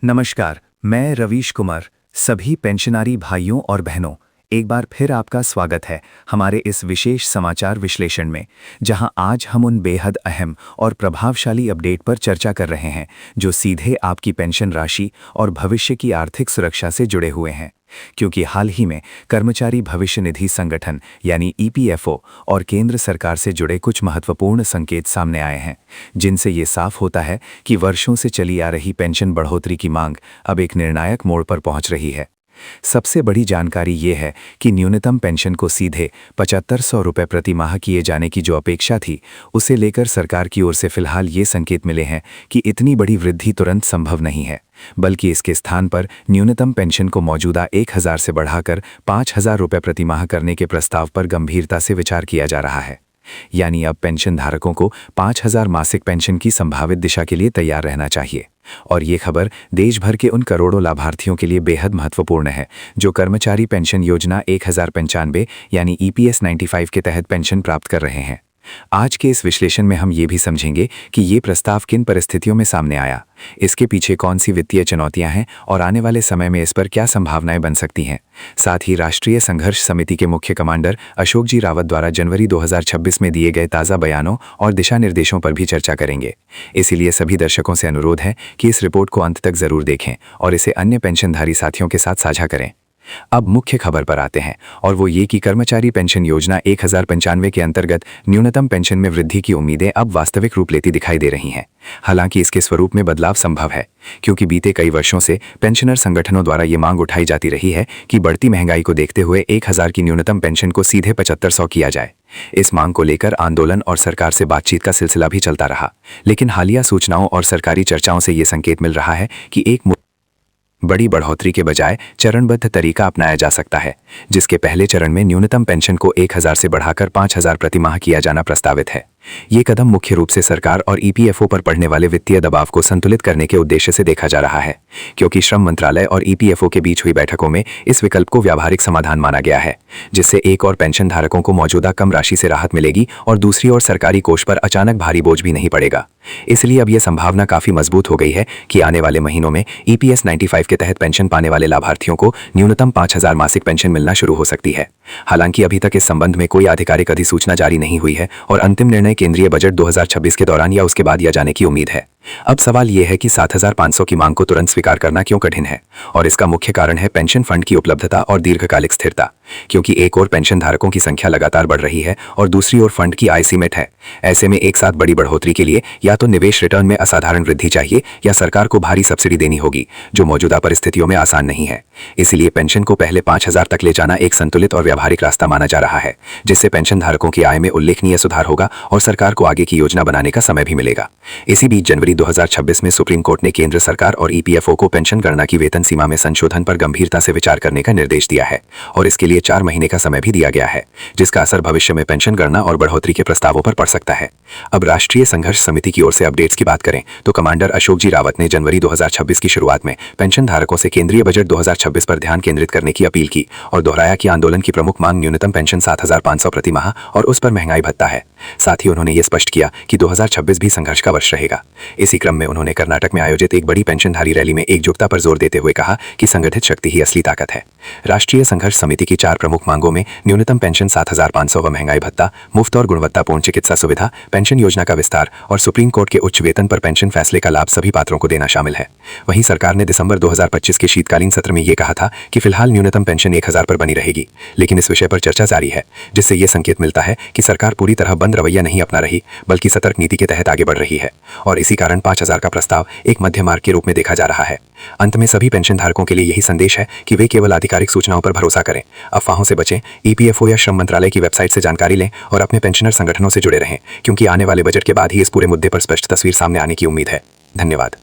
नमस्कार, मैं रवीश कुमार। सभी पेंशनरी भाइयों और बहनों, एक बार फिर आपका स्वागत है हमारे इस विशेष समाचार विश्लेषण में, जहां आज हम उन बेहद अहम और प्रभावशाली अपडेट पर चर्चा कर रहे हैं जो सीधे आपकी पेंशन राशि और भविष्य की आर्थिक सुरक्षा से जुड़े हुए हैं। क्योंकि हाल ही में कर्मचारी भविष्य निधि संगठन यानी ईपीएफओ और केंद्र सरकार से जुड़े कुछ महत्वपूर्ण संकेत सामने आए हैं, जिनसे ये साफ होता है कि वर्षों से चली आ रही पेंशन बढ़ोतरी की मांग अब एक निर्णायक मोड़ पर पहुंच रही है। सबसे बड़ी जानकारी ये है कि न्यूनतम पेंशन को सीधे 7500 रुपये प्रति माह किए जाने की जो अपेक्षा थी, उसे लेकर सरकार की ओर से फिलहाल ये संकेत मिले हैं कि इतनी बड़ी वृद्धि तुरंत संभव नहीं है, बल्कि इसके स्थान पर न्यूनतम पेंशन को मौजूदा 1000 से बढ़ाकर 5000 रुपये प्रति माह करने के प्रस्ताव पर गंभीरता से विचार किया जा रहा है। यानी अब पेंशन धारकों को 5000 मासिक पेंशन की संभावित दिशा के लिए तैयार रहना चाहिए। और ये खबर देश भर के उन करोड़ों लाभार्थियों के लिए बेहद महत्वपूर्ण है जो कर्मचारी पेंशन योजना 1095 यानी ईपीएस 95 के तहत पेंशन प्राप्त कर रहे हैं। आज के इस विश्लेषण में हम ये भी समझेंगे कि ये प्रस्ताव किन परिस्थितियों में सामने आया, इसके पीछे कौन सी वित्तीय चुनौतियां हैं और आने वाले समय में इस पर क्या संभावनाएं बन सकती हैं। साथ ही राष्ट्रीय संघर्ष समिति के मुख्य कमांडर अशोक जी रावत द्वारा जनवरी 2026 में दिए गए ताज़ा बयानों और दिशा निर्देशों पर भी चर्चा करेंगे। इसीलिए सभी दर्शकों से अनुरोध है कि इस रिपोर्ट को अंत तक जरूर देखें और इसे अन्य पेंशनधारी साथियों के साथ साझा करें। अब मुख्य खबर पर आते हैं, और वो ये कि कर्मचारी पेंशन योजना 1095 के अंतर्गत न्यूनतम पेंशन में वृद्धि की उम्मीदें अब वास्तविक रूप लेती दिखाई दे रही हैं। हालांकि इसके स्वरूप में बदलाव संभव है, क्योंकि बीते कई वर्षों से पेंशनर संगठनों द्वारा ये मांग उठाई जाती रही है कि बढ़ती महंगाई को देखते हुए 1000 की न्यूनतम पेंशन को सीधे 7500 किया जाए। इस मांग को लेकर आंदोलन और सरकार से बातचीत का सिलसिला भी चलता रहा, लेकिन हालिया सूचनाओं और सरकारी चर्चाओं से ये संकेत मिल रहा है कि एक बड़ी बढ़ोतरी के बजाय चरणबद्ध तरीका अपनाया जा सकता है, जिसके पहले चरण में न्यूनतम पेंशन को 1000 से बढ़ाकर 5000 प्रति माह किया जाना प्रस्तावित है। ये कदम मुख्य रूप से सरकार और ईपीएफओ पर पड़ने वाले वित्तीय दबाव को संतुलित करने के उद्देश्य से देखा जा रहा है, क्योंकि श्रम मंत्रालय और ईपीएफओ के बीच हुई बैठकों में इस विकल्प को व्यावहारिक समाधान माना गया है, जिससे एक और पेंशन धारकों को मौजूदा कम राशि से राहत मिलेगी और दूसरी ओर सरकारी कोष पर अचानक भारी बोझ भी नहीं पड़ेगा। इसलिए अब यह संभावना काफी मजबूत हो गई है कि आने वाले महीनों में ईपीएस 95 के तहत पेंशन पाने वाले लाभार्थियों को न्यूनतम 5000 मासिक पेंशन मिलना शुरू हो सकती है। हालांकि अभी तक इस संबंध में कोई आधिकारिक अधिसूचना जारी नहीं हुई है और अंतिम निर्णय केंद्रीय बजट 2026 के दौरान या उसके बाद लिया जाने की उम्मीद है। अब सवाल यह है कि 7500 की मांग को तुरंत स्वीकार करना क्यों कठिन है, और इसका मुख्य कारण है पेंशन फंड की उपलब्धता और दीर्घकालिक स्थिरता। क्योंकि एक और पेंशन धारकों की संख्या लगातार बढ़ रही है और दूसरी ओर फंड की आय सीमित है। ऐसे में एक साथ बड़ी बढ़ोतरी के लिए या तो निवेश रिटर्न में असाधारण वृद्धि चाहिए या सरकार को भारी सब्सिडी देनी होगी, जो मौजूदा परिस्थितियों में आसान नहीं है। इसलिए पेंशन को पहले 5000 तक ले जाना एक संतुलित और व्यावहारिक रास्ता माना जा रहा है, जिससे पेंशन धारकों की आय में उल्लेखनीय सुधार होगा और सरकार को आगे की योजना बनाने का समय भी मिलेगा। इसी बीच जनवरी 2026 में सुप्रीम कोर्ट ने केंद्र सरकार और ईपीएफओ को पेंशन गणना की वेतन सीमा में संशोधन पर गंभीरता से विचार करने का निर्देश दिया है, और इसके लिए 4 महीने का समय भी दिया गया है, जिसका असर भविष्य में पेंशन गणना और बढ़ोतरी के प्रस्तावों पर पड़ सकता है। अब राष्ट्रीय संघर्ष समिति की ओर से अपडेट्स की बात करें तो कमांडर अशोक जी रावत ने जनवरी 2026 की शुरुआत में पेंशन धारकों से केंद्रीय बजट 2026 पर ध्यान केंद्रित करने की अपील की और दोहराया कि आंदोलन की प्रमुख मांग न्यूनतम पेंशन 7500 प्रति माह और उस पर महंगाई भत्ता है। साथ ही उन्होंने ये स्पष्ट किया कि 2026 भी संघर्ष का वर्ष रहेगा। इसी क्रम में उन्होंने कर्नाटक में आयोजित एक बड़ी पेंशनधारी रैली में एकजुटता पर जोर देते हुए कहा कि संगठित शक्ति ही असली ताकत है। राष्ट्रीय संघर्ष समिति की 4 प्रमुख मांगों में न्यूनतम पेंशन 7500 व महंगाई भत्ता, मुफ्त और गुणवत्तापूर्ण चिकित्सा सुविधा, पेंशन योजना का विस्तार और सुप्रीम कोर्ट के उच्च वेतन पर पेंशन फैसले का लाभ सभी पात्रों को देना शामिल है। वहीं सरकार ने दिसंबर 2025 के शीतकालीन सत्र में यह कहा था कि फिलहाल न्यूनतम पेंशन 1000 पर बनी रहेगी, लेकिन इस विषय पर चर्चा जारी है, जिससे यह संकेत मिलता है कि सरकार पूरी तरह बंद रवैया नहीं अपना रही, बल्कि सतर्क नीति के तहत आगे बढ़ रही है, और इसी कारण 5000 का प्रस्ताव एक मध्य मार्ग के रूप में देखा जा रहा है। अंत में सभी पेंशन धारकों के लिए यही संदेश है कि वे केवल आधिकारिक सूचनाओं पर भरोसा करें, अफवाहों से बचें, ईपीएफओ या श्रम मंत्रालय की वेबसाइट से जानकारी लें और अपने पेंशनर संगठनों से जुड़े रहें, क्योंकि आने वाले बजट के बाद ही इस पूरे मुद्दे पर स्पष्ट तस्वीर सामने आने की उम्मीद है। धन्यवाद।